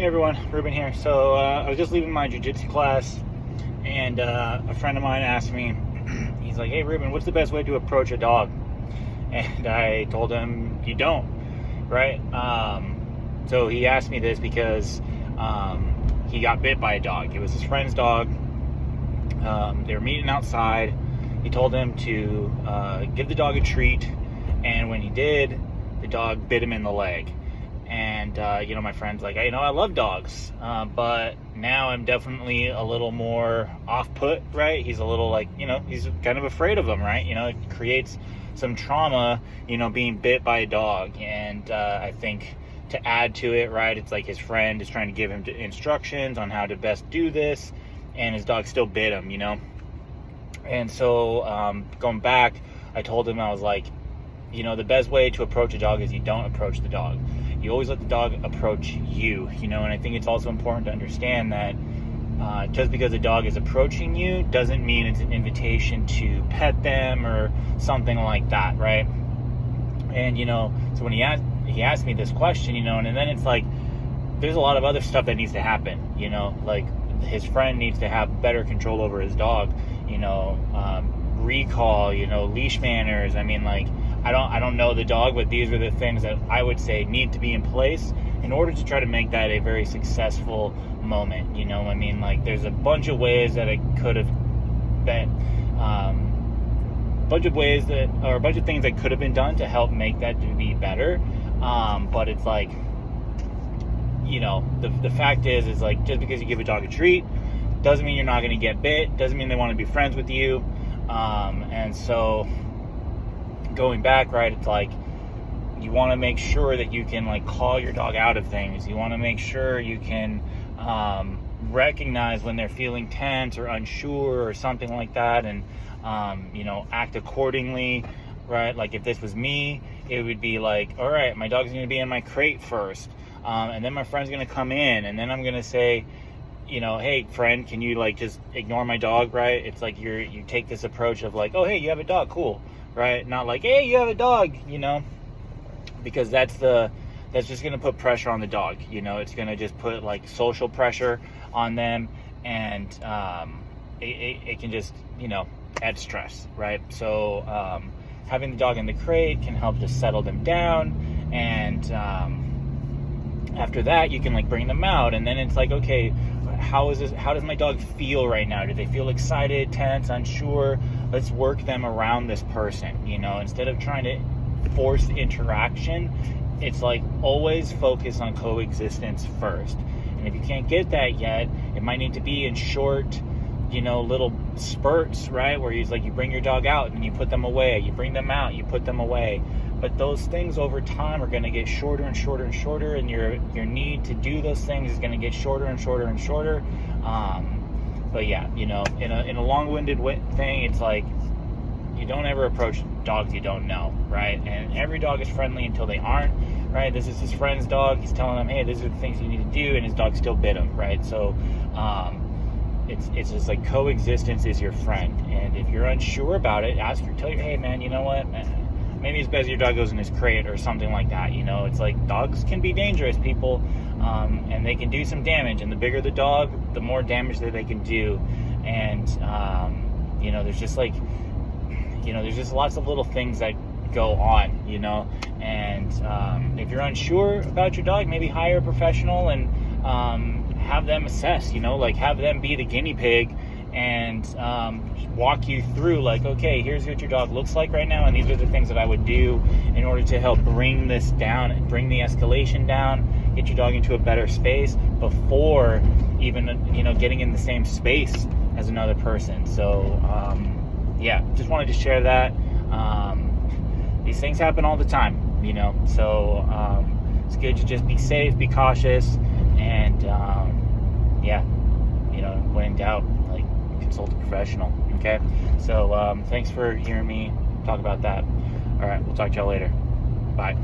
Hey everyone, Ruben here. So I was just leaving my jiu-jitsu class, and a friend of mine asked me, he's like, "Hey Ruben, what's the best way to approach a dog?" And I told him, "You don't, right?" So he asked me this because he got bit by a dog. It was his friend's dog. They were meeting outside. He told him to give the dog a treat, and when he did, the dog bit him in the leg. And my friend's like, I love dogs, but now I'm definitely a little more off-put, right? He's a little like, he's kind of afraid of them, right? It creates some trauma, being bit by a dog. And I think to add to it, right, it's like his friend is trying to give him instructions on how to best do this, and his dog still bit him, And so going back, I told him, I was like, the best way to approach a dog is you don't approach the dog. You always let the dog approach you, and I think it's also important to understand that just because a dog is approaching you doesn't mean it's an invitation to pet them or something like that, right? And, so when he asked me this question, and then it's like, there's a lot of other stuff that needs to happen, like his friend needs to have better control over his dog, recall, leash manners. I mean, like, I don't know the dog, but these are the things that I would say need to be in place in order to try to make that a very successful moment. I mean, like, there's a bunch of ways that it could have been, a bunch of things that could have been done to help make that to be better. But it's like, the fact is like, just because you give a dog a treat doesn't mean you're not going to get bit, doesn't mean they want to be friends with you. And so going back, right, it's like you want to make sure that you can like call your dog out of things. You want to make sure you can recognize when they're feeling tense or unsure or something like that, and act accordingly, right? Like if this was me, it would be like, all right, my dog's going to be in my crate first, and then my friend's going to come in, and then I'm going to say, hey friend, can you like just ignore my dog, right? It's like you take this approach of like, oh hey, you have a dog, cool, right? Not like, hey, you have a dog, because that's just going to put pressure on the dog. It's going to just put like social pressure on them, and it can just add stress, right? So having the dog in the crate can help to settle them down, and after that you can like bring them out, and then it's like, okay, how does my dog feel right now? Do they feel excited, tense, unsure? Let's work them around this person, instead of trying to force interaction. It's like always focus on coexistence first. And if you can't get that yet, it might need to be in short, little spurts, right? Where you bring your dog out and then you put them away, you bring them out, you put them away. But those things over time are going to get shorter and shorter and shorter, and your need to do those things is going to get shorter and shorter and shorter. But yeah, in a long-winded thing, it's like you don't ever approach dogs you don't know, right? And every dog is friendly until they aren't, right? This is his friend's dog. He's telling him, hey, these are the things you need to do, and his dog still bit him, right? So it's just like coexistence is your friend. And if you're unsure about it, tell your, hey man, you know what, maybe it's best your dog goes in his crate or something like that. It's like dogs can be dangerous, people, and they can do some damage. And the bigger the dog, the more damage that they can do. And there's just like, there's just lots of little things that go on, and if you're unsure about your dog, maybe hire a professional and have them assess, like have them be the guinea pig and walk you through, like, okay, here's what your dog looks like right now, and these are the things that I would do in order to help bring this down and bring the escalation down, get your dog into a better space before even getting in the same space as another person. So just wanted to share that. These things happen all the time, so it's good to just be safe, be cautious, and when in doubt, like, consult a professional. Okay, so thanks for hearing me talk about that. All right, we'll talk to y'all later. Bye.